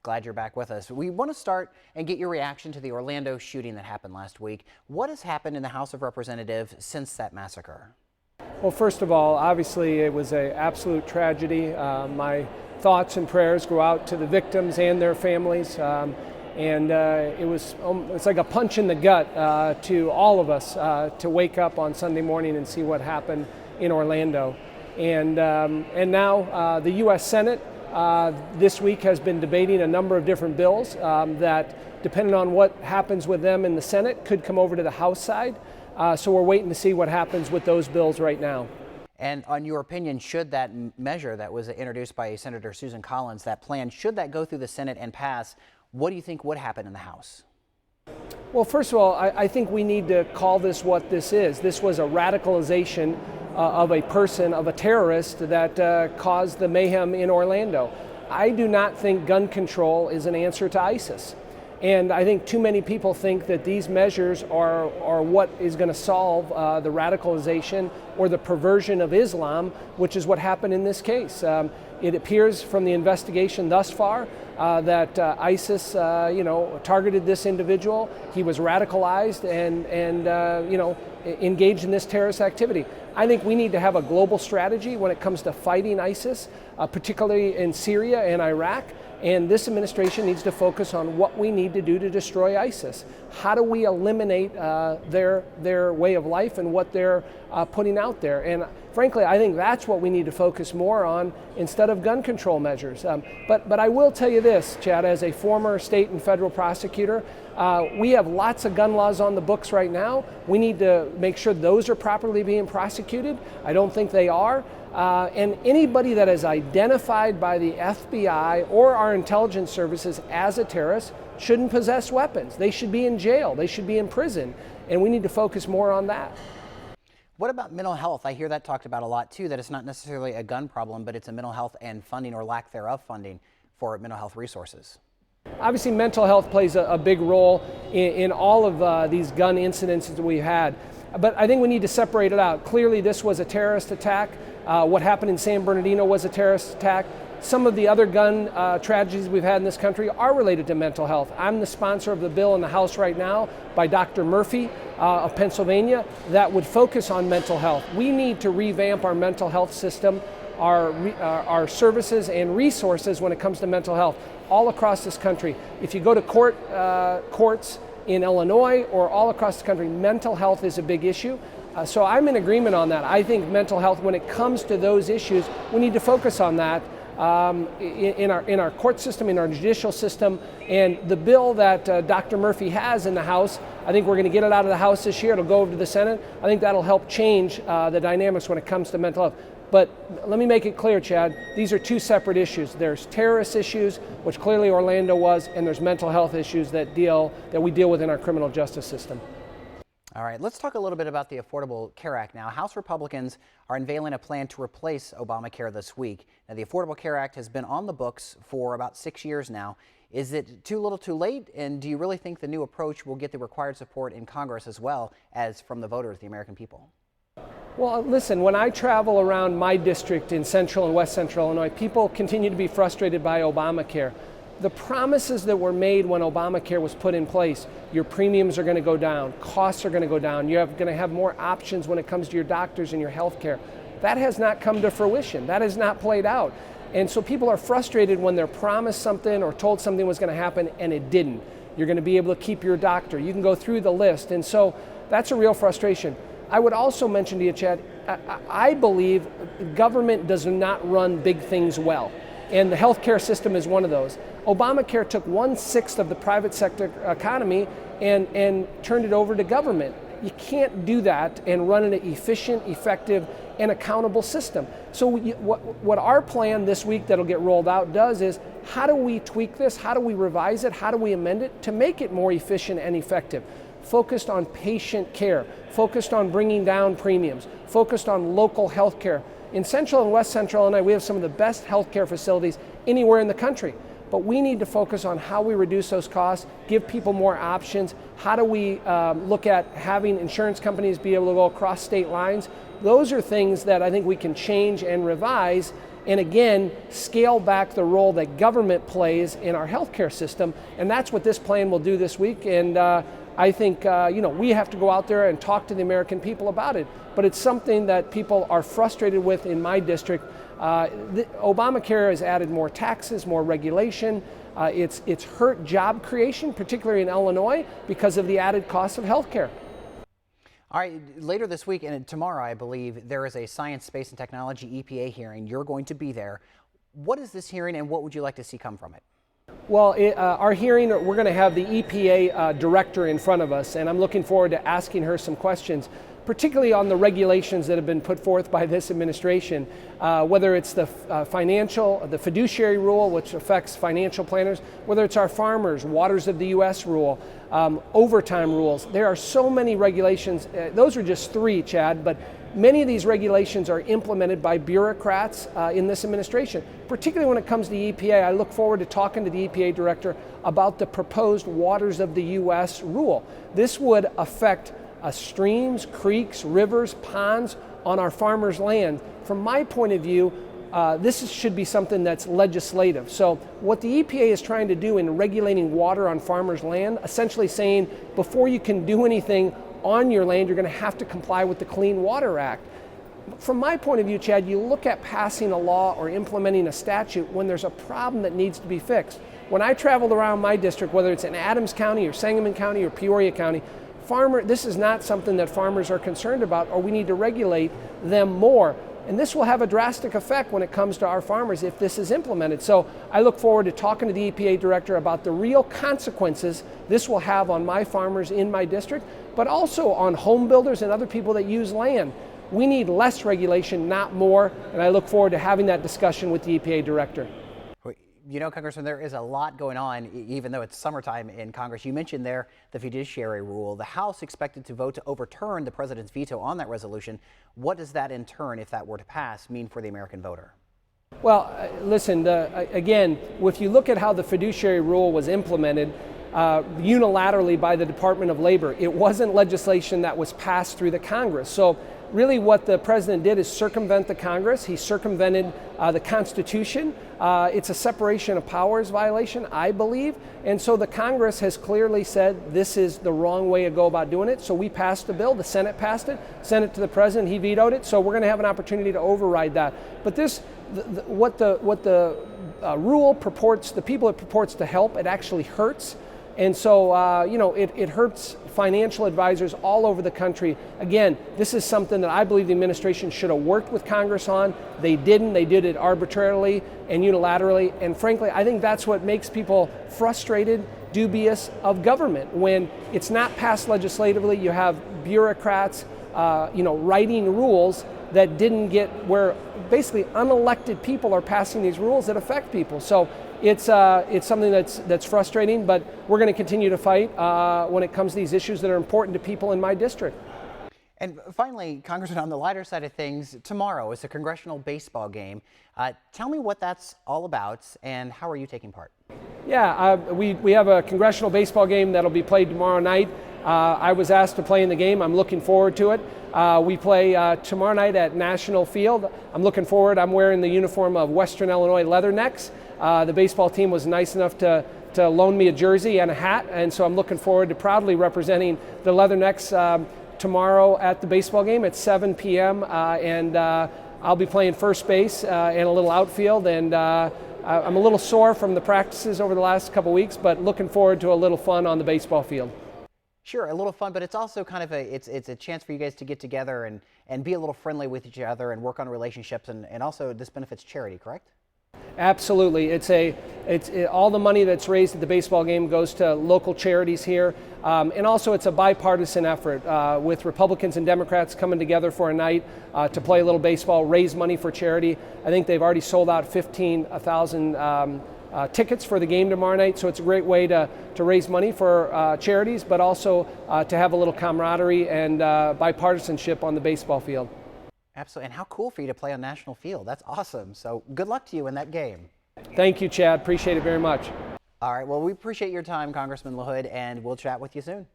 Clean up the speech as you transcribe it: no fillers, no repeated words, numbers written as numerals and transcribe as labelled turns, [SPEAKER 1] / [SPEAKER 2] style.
[SPEAKER 1] Glad you're back with us. We want to start and get your reaction to the Orlando shooting that happened last week. What has happened in the House of Representatives since that massacre?
[SPEAKER 2] Well, first of all, obviously it was an absolute tragedy. My thoughts and prayers go out to the victims and their families. It's like a punch in the gut to all of us to wake up on Sunday morning and see what happened in Orlando. And now the U.S. Senate this week has been debating a number of different bills that, depending on what happens with them in the Senate, could come over to the House side. So we're waiting to see what happens with those bills right now.
[SPEAKER 1] And on your opinion, should that measure that was introduced by Senator Susan Collins, that plan, should that go through the Senate and pass, what do you think would happen in the House?
[SPEAKER 2] Well, first of all, I think we need to call this what this is. This was a radicalization of a person, of a terrorist that caused the mayhem in Orlando. I do not think gun control is an answer to ISIS. And I think too many people think that these measures are what is going to solve the radicalization or the perversion of Islam, which is what happened in this case. It appears from the investigation thus far that ISIS, targeted this individual. He was radicalized and engaged in this terrorist activity. I think we need to have a global strategy when it comes to fighting ISIS, particularly in Syria and Iraq. And this administration needs to focus on what we need to do to destroy ISIS. How do we eliminate their way of life and what they're putting out there? And frankly, I think that's what we need to focus more on instead of gun control measures. But I will tell you this, Chad, as a former state and federal prosecutor, we have lots of gun laws on the books right now. We need to make sure those are properly being prosecuted. I don't think they are. And anybody that is identified by the FBI or our intelligence services as a terrorist shouldn't possess weapons. They should be in jail. They should be in prison. And we need to focus more on that.
[SPEAKER 1] What about mental health? I hear that talked about a lot too, that it's not necessarily a gun problem, but it's a mental health and funding or lack thereof funding for mental health resources.
[SPEAKER 2] Obviously, mental health plays a big role in all of these gun incidents that we've had. But I think we need to separate it out. Clearly, this was a terrorist attack. What happened in San Bernardino was a terrorist attack. Some of the other gun tragedies we've had in this country are related to mental health. I'm the sponsor of the bill in the House right now by Dr. Murphy of Pennsylvania that would focus on mental health. We need to revamp our mental health system, our services and resources when it comes to mental health all across this country. If you go to courts in Illinois or all across the country, mental health is a big issue. So I'm in agreement on that. I think mental health, when it comes to those issues, we need to focus on that in our court system, in our judicial system. And the bill that Dr. Murphy has in the House, I think we're going to get it out of the House this year. It'll go over to the Senate. I think that'll help change the dynamics when it comes to mental health. But let me make it clear, Chad, these are two separate issues. There's terrorist issues, which clearly Orlando was, and there's mental health issues that we deal with in our criminal justice system.
[SPEAKER 1] All right, let's talk a little bit about the Affordable Care Act now. House Republicans are unveiling a plan to replace Obamacare this week. Now, the Affordable Care Act has been on the books for about 6 years now. Is it too little too late? And do you really think the new approach will get the required support in Congress as well as from the voters, the American people?
[SPEAKER 2] Well, listen, when I travel around my district in central and west central Illinois, people continue to be frustrated by Obamacare. The promises that were made when Obamacare was put in place, your premiums are going to go down, costs are going to go down, you're going to have more options when it comes to your doctors and your health care. That has not come to fruition. That has not played out. And so people are frustrated when they're promised something or told something was going to happen and it didn't. You're going to be able to keep your doctor. You can go through the list. And so that's a real frustration. I would also mention to you, Chad, I believe government does not run big things well. And the healthcare system is one of those. Obamacare took 1/6 of the private sector economy and turned it over to government. You can't do that and run an efficient, effective, and accountable system. So what our plan this week that'll get rolled out does is, how do we tweak this? How do we revise it? How do we amend it to make it more efficient and effective? Focused on patient care, focused on bringing down premiums, focused on local health care. In Central and West Central Illinois, we have some of the best healthcare facilities anywhere in the country. But we need to focus on how we reduce those costs, give people more options. How do we look at having insurance companies be able to go across state lines? Those are things that I think we can change and revise and again, scale back the role that government plays in our healthcare system. And that's what this plan will do this week. And I think we have to go out there and talk to the American people about it. But it's something that people are frustrated with in my district. Obamacare has added more taxes, more regulation. It's hurt job creation, particularly in Illinois, because of the added cost of healthcare.
[SPEAKER 1] All right, later this week and tomorrow, I believe, there is a Science, Space and Technology EPA hearing. You're going to be there. What is this hearing and what would you like to see come from it?
[SPEAKER 2] Well, our hearing, we're going to have the EPA director in front of us, and I'm looking forward to asking her some questions, particularly on the regulations that have been put forth by this administration, whether it's the the Fiduciary Rule, which affects financial planners, whether it's our farmers, Waters of the U.S. rule, overtime rules. There are so many regulations. Those are just three, Chad, but many of these regulations are implemented by bureaucrats in this administration, particularly when it comes to the EPA. I look forward to talking to the EPA director about the proposed Waters of the U.S. rule. This would affect streams, creeks, rivers, ponds on our farmers' land. From my point of view, this should be something that's legislative. So what the EPA is trying to do in regulating water on farmers' land, essentially saying before you can do anything on your land, you're going to have to comply with the Clean Water Act. From my point of view, Chad, you look at passing a law or implementing a statute when there's a problem that needs to be fixed. When I traveled around my district, whether it's in Adams County or Sangamon County or Peoria County, this is not something that farmers are concerned about, or we need to regulate them more. And this will have a drastic effect when it comes to our farmers if this is implemented. So I look forward to talking to the EPA director about the real consequences this will have on my farmers in my district, but also on home builders and other people that use land. We need less regulation, not more, and I look forward to having that discussion with the EPA director.
[SPEAKER 1] You know, Congressman, there is a lot going on, even though it's summertime in Congress. You mentioned there the Fiduciary Rule. The House expected to vote to overturn the president's veto on that resolution. What does that, in turn, if that were to pass, mean for the American voter?
[SPEAKER 2] Well, listen, again, if you look at how the Fiduciary Rule was implemented unilaterally by the Department of Labor, it wasn't legislation that was passed through the Congress. So really what the president did is circumvent the Congress. He circumvented the Constitution. It's a separation of powers violation, I believe. And so the Congress has clearly said this is the wrong way to go about doing it. So we passed the bill. The Senate passed it, sent it to the president. He vetoed it. So we're going to have an opportunity to override that. But what the rule purports, the people it purports to help, it actually hurts. And so, it hurts financial advisors all over the country. Again, this is something that I believe the administration should have worked with Congress on. They didn't. They did it arbitrarily and unilaterally. And frankly, I think that's what makes people frustrated, dubious of government. When it's not passed legislatively, you have bureaucrats, writing rules that didn't get where basically unelected people are passing these rules that affect people. So it's something that's frustrating, but we're going to continue to fight when it comes to these issues that are important to people in my district.
[SPEAKER 1] And finally, Congressman, on the lighter side of things, tomorrow is a Congressional Baseball game. Tell me what that's all about and how are you taking part?
[SPEAKER 2] Yeah, we have a Congressional Baseball game that'll be played tomorrow night. I was asked to play in the game. I'm looking forward to it. We play tomorrow night at National Field. I'm looking forward. I'm wearing the uniform of Western Illinois Leathernecks. The baseball team was nice enough to loan me a jersey and a hat, and so I'm looking forward to proudly representing the Leathernecks tomorrow at the baseball game at 7 p.m. I'll be playing first base and a little outfield, and I'm a little sore from the practices over the last couple weeks, but looking forward to a little fun on the baseball field.
[SPEAKER 1] Sure, a little fun, but it's also kind of it's a chance for you guys to get together and be a little friendly with each other and work on relationships, and also this benefits charity, correct?
[SPEAKER 2] Absolutely. All the money that's raised at the baseball game goes to local charities here, and also it's a bipartisan effort with Republicans and Democrats coming together for a night to play a little baseball, raise money for charity. I think they've already sold out 15,000 tickets for the game tomorrow night, so it's a great way to raise money for charities, but also to have a little camaraderie and bipartisanship on the baseball field.
[SPEAKER 1] Absolutely, and how cool for you to play on National Field. That's awesome. So good luck to you in that game.
[SPEAKER 2] Thank you, Chad. Appreciate it very much.
[SPEAKER 1] All right, well, we appreciate your time, Congressman LaHood, and we'll chat with you soon.